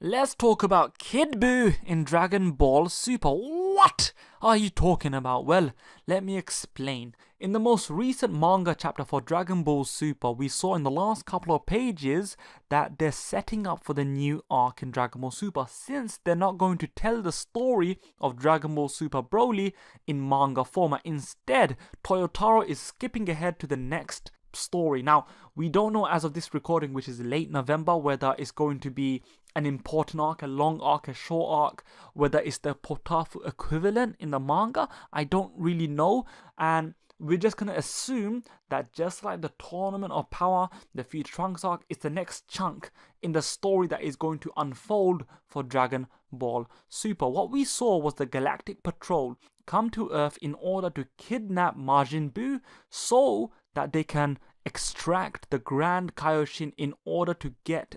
Let's talk about Kid Buu in Dragon Ball Super. What are you talking about? Well, let me explain. In the most recent manga chapter for Dragon Ball Super, we saw in the last couple of pages that they're setting up for the new arc in Dragon Ball Super, since they're not going to tell the story of Dragon Ball Super Broly in manga format. Instead, Toyotaro is skipping ahead to the next story. Now, we don't know as of this recording, which is late November, whether it's going to be an important arc, a long arc, a short arc, whether it's the Potafu equivalent in the manga. I don't really know, and we're just going to assume that just like the Tournament of Power, the Future Trunks arc is the next chunk in the story that is going to unfold for Dragon Ball Super. What we saw was the Galactic Patrol come to Earth in order to kidnap Majin Buu so that they can extract the Grand Kaioshin in order to get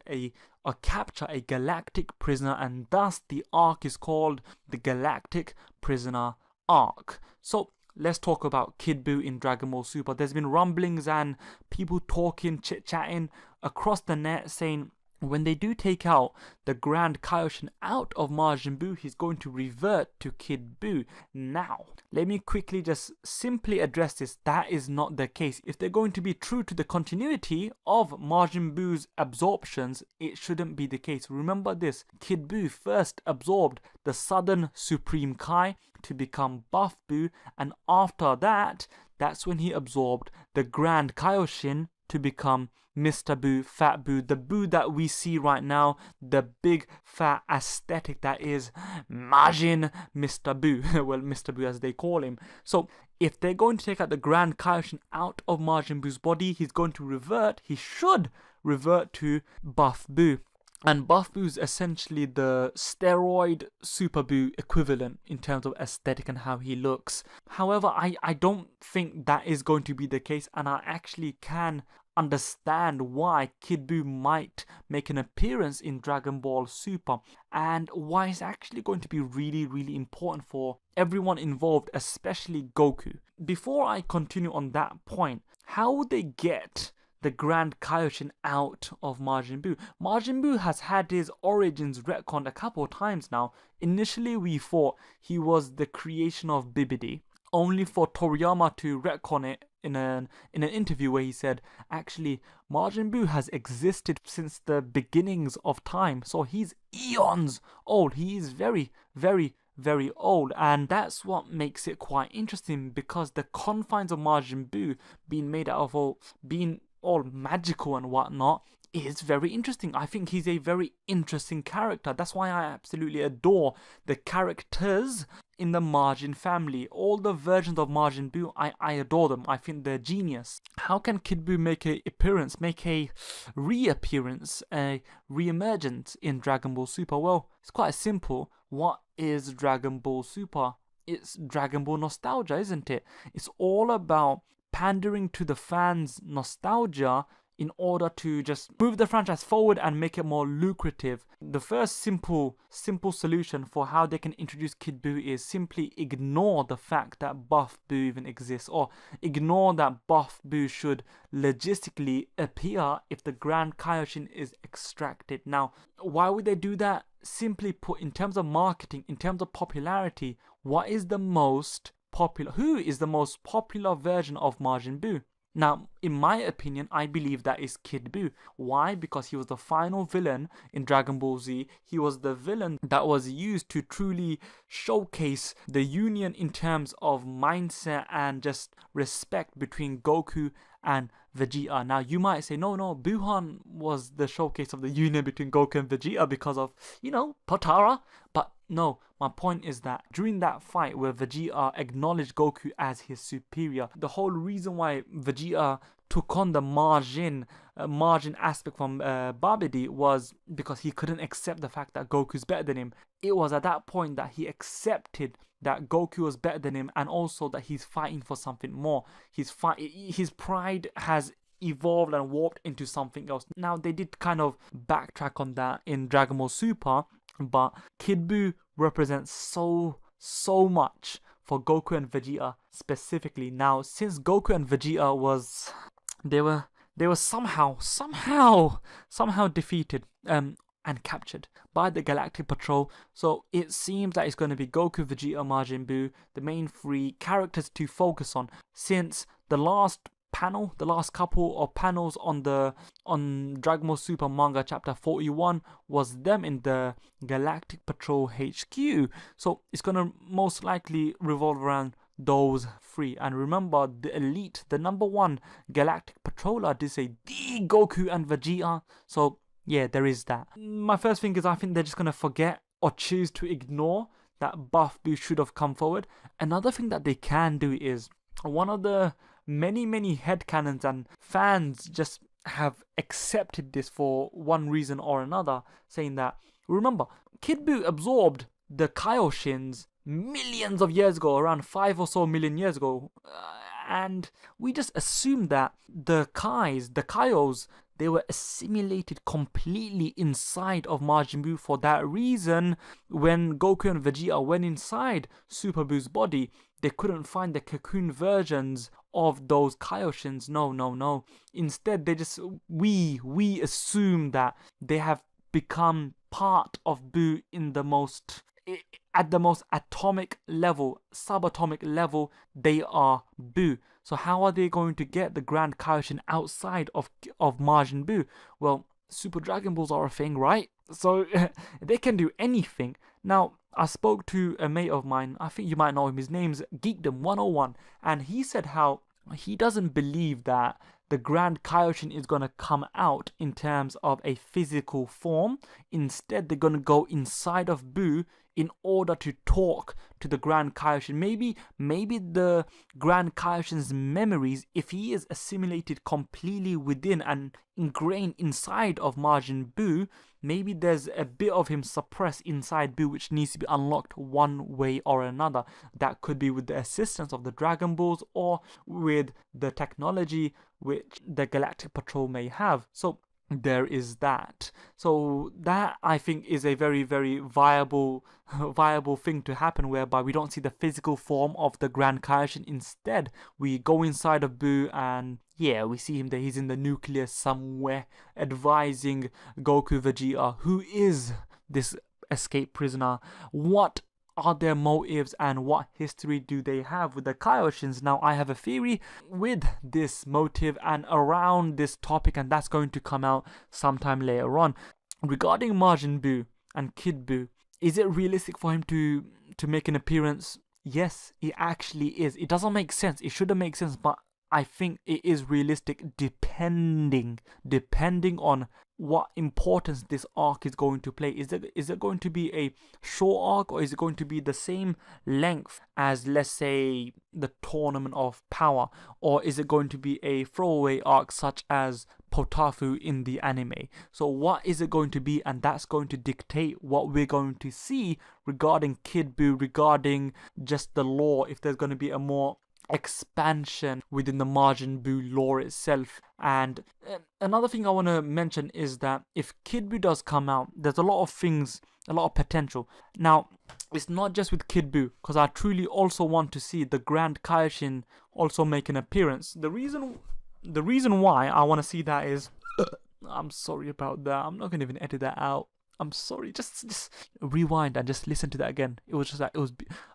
or capture a galactic prisoner, and thus the arc is called the Galactic Prisoner Arc. So let's talk about Kid Buu in Dragon Ball Super. There's been rumblings and people talking, chit-chatting across the net saying when they do take out the Grand Kaioshin out of Majin Buu, he's going to revert to Kid Buu. Now, let me quickly just simply address this. That is not the case. If they're going to be true to the continuity of Majin Buu's absorptions, it shouldn't be the case. Remember this, Kid Buu first absorbed the Southern Supreme Kai to become Buff Buu, and after that, that's when he absorbed the Grand Kaioshin to become Mr. Buu, Fat Buu, the Buu that we see right now, the big fat aesthetic that is Majin Mr. Buu, well, Mr. Buu as they call him. So if they're going to take out the Grand Kaioshin out of Majin Buu's body, he should revert to Buff Buu. And Buff Buu is essentially the steroid Super Buu equivalent in terms of aesthetic and how he looks. However, I don't think that is going to be the case, and I actually can understand why Kid Buu might make an appearance in Dragon Ball Super, and why it's actually going to be really important for everyone involved, especially Goku. Before I continue on that point, how would they get the Grand Kaioshin out of Majin Buu? Majin Buu has had his origins retconned a couple of times now. Initially we thought he was the creation of Bibidi, only for Toriyama to retcon it in an interview where he said, actually, Majin Buu has existed since the beginnings of time, so he's eons old. He is very old, and that's what makes it quite interesting, because the confines of Majin Buu being made out of being all magical and whatnot is very interesting. I think he's a very interesting character. That's why I absolutely adore the characters in the Majin family. All the versions of Majin Buu, I adore them. I think they're genius. How can Kid Buu make a reappearance, a re-emergence in Dragon Ball Super? Well, it's quite simple. What is Dragon Ball Super? It's Dragon Ball nostalgia, isn't it? It's all about pandering to the fans' nostalgia in order to just move the franchise forward and make it more lucrative. The first simple solution for how they can introduce Kid Buu is simply ignore the fact that Buff Buu even exists, or ignore that Buff Buu should logistically appear if the Grand Kaioshin is extracted. Now, why would they do that? Simply put, in terms of marketing, in terms of popularity, who is the most popular version of Majin Buu? Now, in my opinion, I believe that is Kid Buu. Why? Because he was the final villain in Dragon Ball Z. He was the villain that was used to truly showcase the union in terms of mindset and just respect between Goku and Vegeta. Now, you might say, no, Buuhan was the showcase of the union between Goku and Vegeta because of, Potara. But no, my point is that during that fight where Vegeta acknowledged Goku as his superior, the whole reason why Vegeta took on the Majin aspect from Babidi was because he couldn't accept the fact that Goku's better than him. It was at that point that he accepted that Goku was better than him, and also that he's fighting for something more. His pride has evolved and warped into something else. Now, they did kind of backtrack on that in Dragon Ball Super, but Kid Buu represents so much for Goku and Vegeta specifically. Now, since Goku and Vegeta they were somehow defeated. and captured by the Galactic Patrol. So it seems that it's going to be Goku, Vegeta, Majin Buu, the main three characters to focus on, since the last couple of panels on Dragon Ball Super manga chapter 41 was them in the Galactic Patrol HQ. So it's going to most likely revolve around those three. And remember, the elite, the number one Galactic Patroller, did say the Goku and Vegeta. So yeah, there is that. My first thing is, I think they're just gonna forget or choose to ignore that Buff Buu should have come forward. Another thing that they can do is, one of the many headcanons and fans just have accepted this for one reason or another, saying that, remember, Kid Buu absorbed the Kaioshins millions of years ago, around 5 or so million years ago, and we just assumed that the Kaios, they were assimilated completely inside of Majin Buu. For that reason, when Goku and Vegeta went inside Super Buu's body, they couldn't find the cocoon versions of those Kaioshins. No. Instead, they just, we assume that they have become part of Buu in the most, at the most atomic level, subatomic level, they are Buu. So how are they going to get the Grand Kaioshin outside of Majin Buu? Well, Super Dragon Balls are a thing, right? So they can do anything. Now, I spoke to a mate of mine, I think you might know him, his name's Geekdom 101, and he said how he doesn't believe that the Grand Kaioshin is going to come out in terms of a physical form. Instead, they're going to go inside of Buu in order to talk to the Grand Kaioshin. Maybe the Grand Kaioshin's memories, if he is assimilated completely within and ingrained inside of Majin Buu, maybe there's a bit of him suppressed inside Buu which needs to be unlocked one way or another. That could be with the assistance of the Dragon Balls or with the technology which the Galactic Patrol may have. So there is that. So that, I think, is a very viable thing to happen, whereby we don't see the physical form of the Grand Kaioshin. Instead, we go inside of Buu and yeah, we see him there. He's in the nucleus somewhere, advising Goku, Vegeta, who is this escaped prisoner, what are their motives and what history do they have with the Kaioshins. Now, I have a theory with this motive and around this topic, and that's going to come out sometime later on. Regarding Majin Buu and Kid Buu, is it realistic for him to make an appearance? Yes, it actually is. It doesn't make sense. It shouldn't make sense, but I think it is realistic depending on what importance this arc is going to play. Is it going to be a short arc, or is it going to be the same length as, let's say, the Tournament of Power, or is it going to be a throwaway arc such as Potafu in the anime? So what is it going to be? And that's going to dictate what we're going to see regarding Kid Buu, regarding just the lore, if there's going to be a more expansion within the Majin Buu lore itself. And another thing I want to mention is that if Kid Buu does come out, there's a lot of things, a lot of potential. Now, it's not just with Kid Buu, because I truly also want to see the Grand Kaioshin also make an appearance. The reason why I want to see that is I'm sorry about that. I'm not going to even edit that out. I'm sorry, just rewind and just listen to that again. It was just like,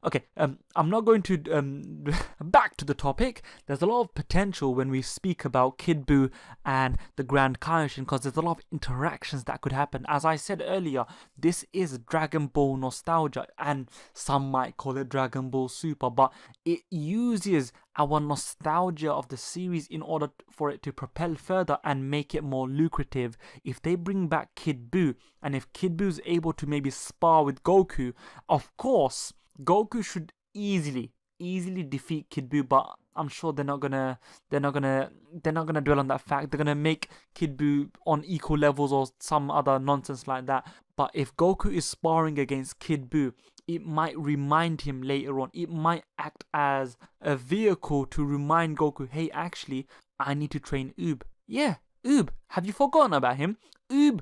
okay, I'm not going to, back to the topic. There's a lot of potential when we speak about Kid Buu and the Grand Kaioshin, because there's a lot of interactions that could happen. As I said earlier, this is Dragon Ball nostalgia, and some might call it Dragon Ball Super, but it uses our nostalgia of the series in order for it to propel further and make it more lucrative. If they bring back Kid Buu, and if Kid Buu is able to maybe spar with Goku, of course Goku should easily defeat Kid Buu, but I'm sure they're not gonna dwell on that fact. They're gonna make Kid Buu on equal levels or some other nonsense like that. But if Goku is sparring against Kid Buu, it might remind him later on. It might act as a vehicle to remind Goku, hey, actually, I need to train Oob. Yeah, Oob. Have you forgotten about him? Oob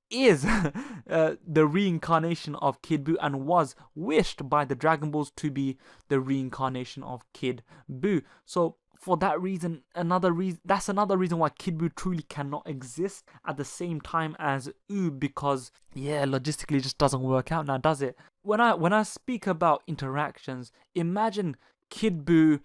is the reincarnation of Kid Buu, and was wished by the Dragon Balls to be the reincarnation of Kid Buu. So for that reason, that's another reason why Kid Buu truly cannot exist at the same time as Oob, because yeah, logistically it just doesn't work out now, does it? When I speak about interactions, imagine Kid Buu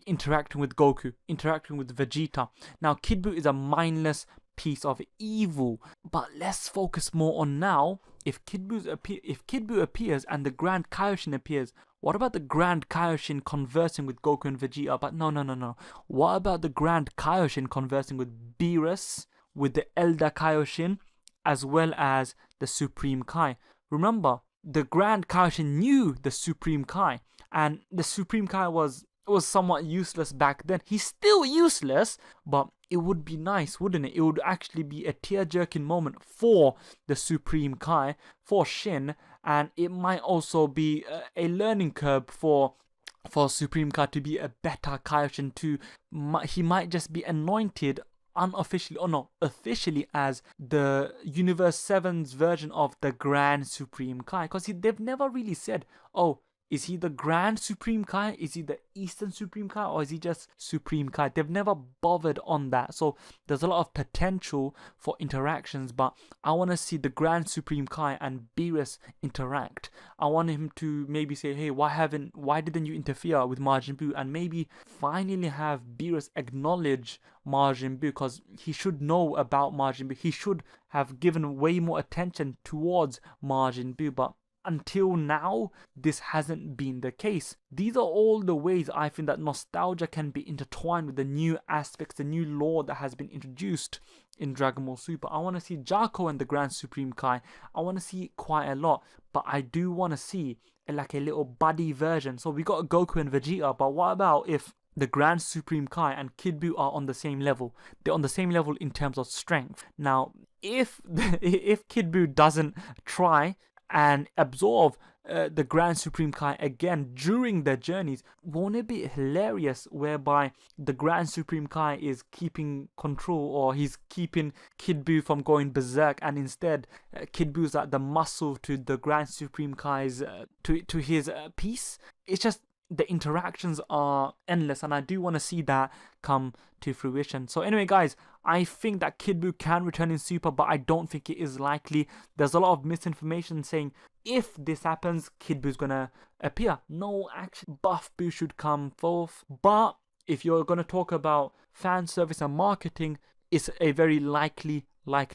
interacting with Goku, interacting with Vegeta. Now Kid Buu is a mindless piece of evil, but let's focus more on now. If Kid Buu appears and the Grand Kaioshin appears, what about the Grand Kaioshin conversing with Goku and Vegeta? But no. What about the Grand Kaioshin conversing with Beerus, with the Elder Kaioshin, as well as the Supreme Kai? Remember, the Grand Kaioshin knew the Supreme Kai, and the Supreme Kai was somewhat useless back then. He's still useless, but it would be nice, wouldn't it? It would actually be a tear-jerking moment for the Supreme Kai, for Shin, and it might also be a learning curve for Supreme Kai to be a better Kaioshin too. He might just be anointed unofficially, or no, officially, as the Universe 7's version of the Grand Supreme Kai, because they've never really said, oh, is he the Grand Supreme Kai? Is he the Eastern Supreme Kai? Or is he just Supreme Kai? They've never bothered on that. So there's a lot of potential for interactions, but I want to see the Grand Supreme Kai and Beerus interact. I want him to maybe say, hey, why didn't you interfere with Majin Buu? And maybe finally have Beerus acknowledge Majin Buu, because he should know about Majin Buu. He should have given way more attention towards Majin Buu, but until now, this hasn't been the case. These are all the ways I think that nostalgia can be intertwined with the new aspects, the new lore that has been introduced in Dragon Ball Super. I want to see Jaco and the Grand Supreme Kai. I want to see quite a lot, but I do want to see like a little buddy version. So we got Goku and Vegeta, but what about if the Grand Supreme Kai and Kid Buu are on the same level? They're on the same level in terms of strength. Now, if Kid Buu doesn't try and absorb the Grand Supreme Kai again during their journeys, won't it be hilarious whereby the Grand Supreme Kai is keeping control, or he's keeping Kid Buu from going berserk, and instead Kid Buu's like the muscle to the Grand Supreme Kai's to his peace? It's just, the interactions are endless, and I do want to see that come to fruition. So anyway, guys, I think that Kid Buu can return in Super, but I don't think it is likely. There's a lot of misinformation saying if this happens, Kid Buu's gonna appear. No, actually, Buff Buu should come forth. But if you're gonna talk about fan service and marketing, it's a very likely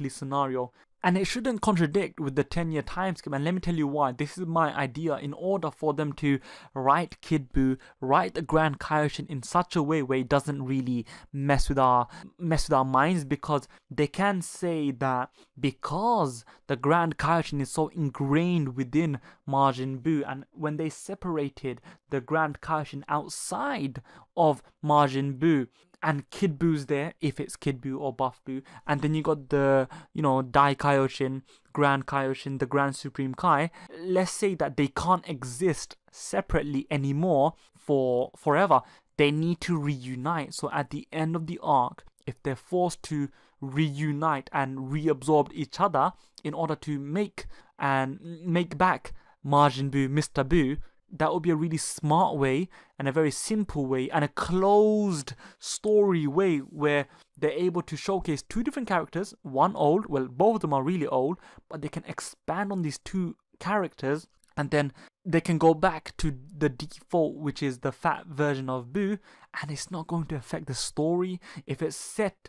scenario. And it shouldn't contradict with the 10-year time skip. And let me tell you why. This is my idea. In order for them to write Kid Buu, write the Grand Kaioshin in such a way where it doesn't really mess with our minds, because they can say that because the Grand Kaioshin is so ingrained within Majin Buu, and when they separated the Grand Kaioshin outside of Majin Buu, and Kid Buu's there, if it's Kid Buu or Buff Buu, and then you got the, Daikaioshin, Grand Kaioshin, the Grand Supreme Kai. Let's say that they can't exist separately anymore for forever. They need to reunite. So at the end of the arc, if they're forced to reunite and reabsorb each other in order to make back Majin Buu, Mr. Buu, that would be a really smart way and a very simple way and a closed story way where they're able to showcase two different characters, one old, well, both of them are really old, but they can expand on these two characters, and then they can go back to the default, which is the fat version of Buu, and it's not going to affect the story. If it's set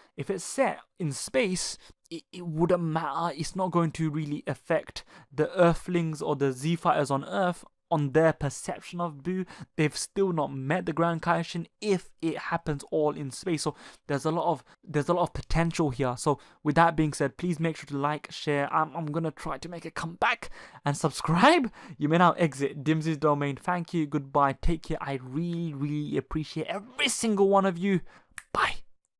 in space, it wouldn't matter. It's not going to really affect the Earthlings or the Z Fighters on Earth on their perception of Buu. They've still not met the Grand Kaioshin if it happens all in space. So there's a lot of potential here. So with that being said, please make sure to like, share. I'm gonna try to make a comeback and subscribe. You may now exit Dimsy's domain. Thank you, goodbye, take care. I really appreciate every single one of you.